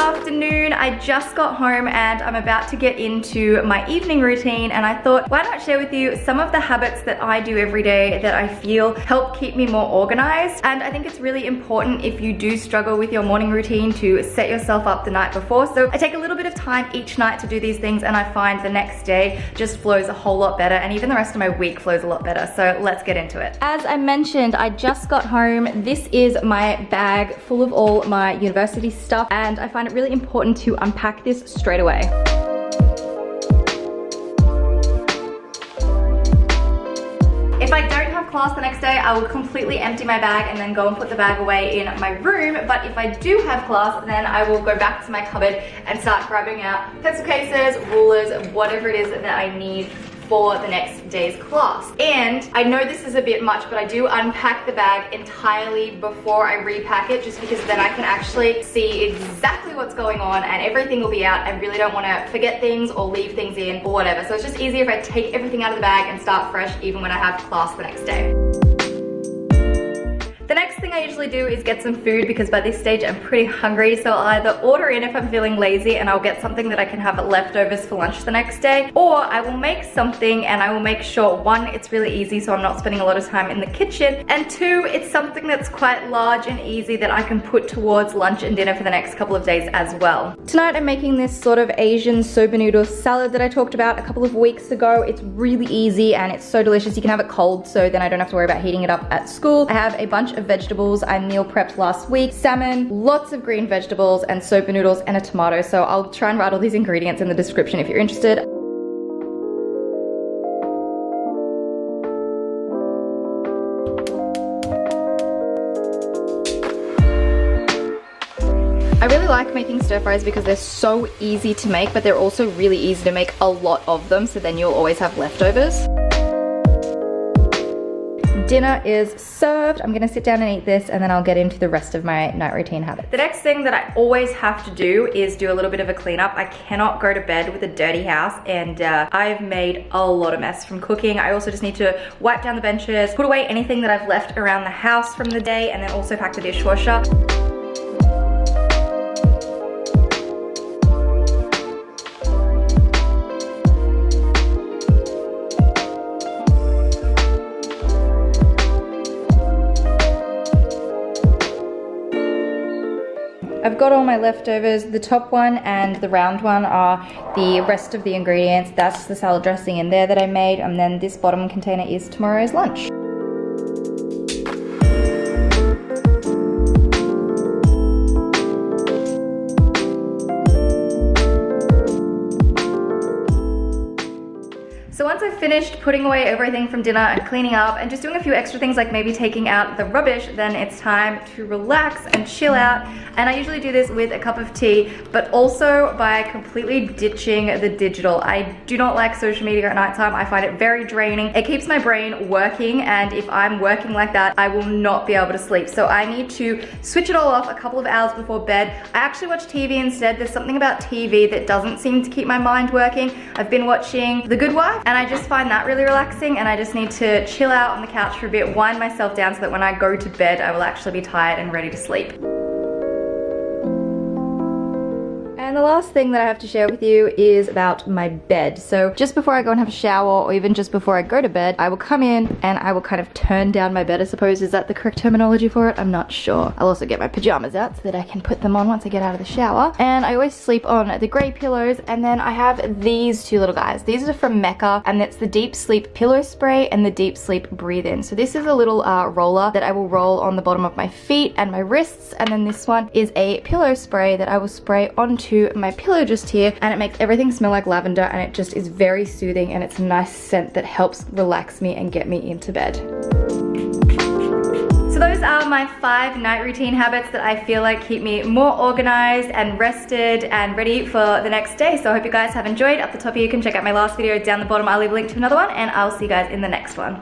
afternoon. I just got home and I'm about to get into my evening routine, and I thought, why not share with you some of the habits that I do every day that I feel help keep me more organized. And I think it's really important if you do struggle with your morning routine to set yourself up the night before. So I take a little bit of time each night to do these things, and I find the next day just flows a whole lot better, and even the rest of my week flows a lot better. So let's get into it. As I mentioned, I just got home. This is my bag full of all my university stuff, and I find it really important to unpack this straight away. If I don't have class the next day, I will completely empty my bag and then go and put the bag away in my room. But if I do have class, then I will go back to my cupboard and start grabbing out pencil cases, rulers, whatever it is that I need for the next day's class. And I know this is a bit much, but I do unpack the bag entirely before I repack it, just because then I can actually see exactly what's going on and everything will be out. I really don't want to forget things or leave things in or whatever. So it's just easier if I take everything out of the bag and start fresh even when I have class the next day. The next thing I usually do is get some food, because by this stage I'm pretty hungry, so I'll either order in if I'm feeling lazy and I'll get something that I can have leftovers for lunch the next day, or I will make something and I will make sure, one, it's really easy so I'm not spending a lot of time in the kitchen, and two, it's something that's quite large and easy that I can put towards lunch and dinner for the next couple of days as well. Tonight I'm making this sort of Asian soba noodle salad that I talked about a couple of weeks ago. It's really easy and it's so delicious. You can have it cold, so then I don't have to worry about heating it up at school. I have a bunch of vegetables I meal prepped last week: salmon, lots of green vegetables, and soba noodles, and a tomato. So I'll try and write all these ingredients in the description if you're interested. I really like making stir fries because they're so easy to make, but they're also really easy to make a lot of them, so then you'll always have leftovers. Dinner is served. I'm gonna sit down and eat this, and then I'll get into the rest of my night routine habits. The next thing that I always have to do is do a little bit of a cleanup. I cannot go to bed with a dirty house, and I've made a lot of mess from cooking. I also just need to wipe down the benches, put away anything that I've left around the house from the day, and then also pack the dishwasher. I've got all my leftovers. The top one and the round one are the rest of the ingredients. That's the salad dressing in there that I made, and then this bottom container is tomorrow's lunch. So once I've finished putting away everything from dinner and cleaning up and just doing a few extra things like maybe taking out the rubbish, then it's time to relax and chill out. And I usually do this with a cup of tea, but also by completely ditching the digital. I do not like social media at nighttime. I find it very draining. It keeps my brain working, and if I'm working like that, I will not be able to sleep. So I need to switch it all off a couple of hours before bed. I actually watch TV instead. There's something about TV that doesn't seem to keep my mind working. I've been watching The Good Wife, and I just find that really relaxing, and I just need to chill out on the couch for a bit, wind myself down so that when I go to bed, I will actually be tired and ready to sleep. And the last thing that I have to share with you is about my bed. So just before I go and have a shower, or even just before I go to bed, I will come in and I will kind of turn down my bed, I suppose. Is that the correct terminology for it? I'm not sure. I'll also get my pajamas out so that I can put them on once I get out of the shower. And I always sleep on the grey pillows, and then I have these two little guys. These are from Mecca, and it's the Deep Sleep Pillow Spray and the Deep Sleep Breathe In. So this is a little roller that I will roll on the bottom of my feet and my wrists, and then this one is a pillow spray that I will spray onto my pillow just here, and it makes everything smell like lavender, and it just is very soothing, and it's a nice scent that helps relax me and get me into bed. So those are my 5 night routine habits that I feel like keep me more organized and rested and ready for the next day. So I hope you guys have enjoyed. Up the top here you can check out my last video. Down the bottom I'll leave a link to another one, and I'll see you guys in the next one.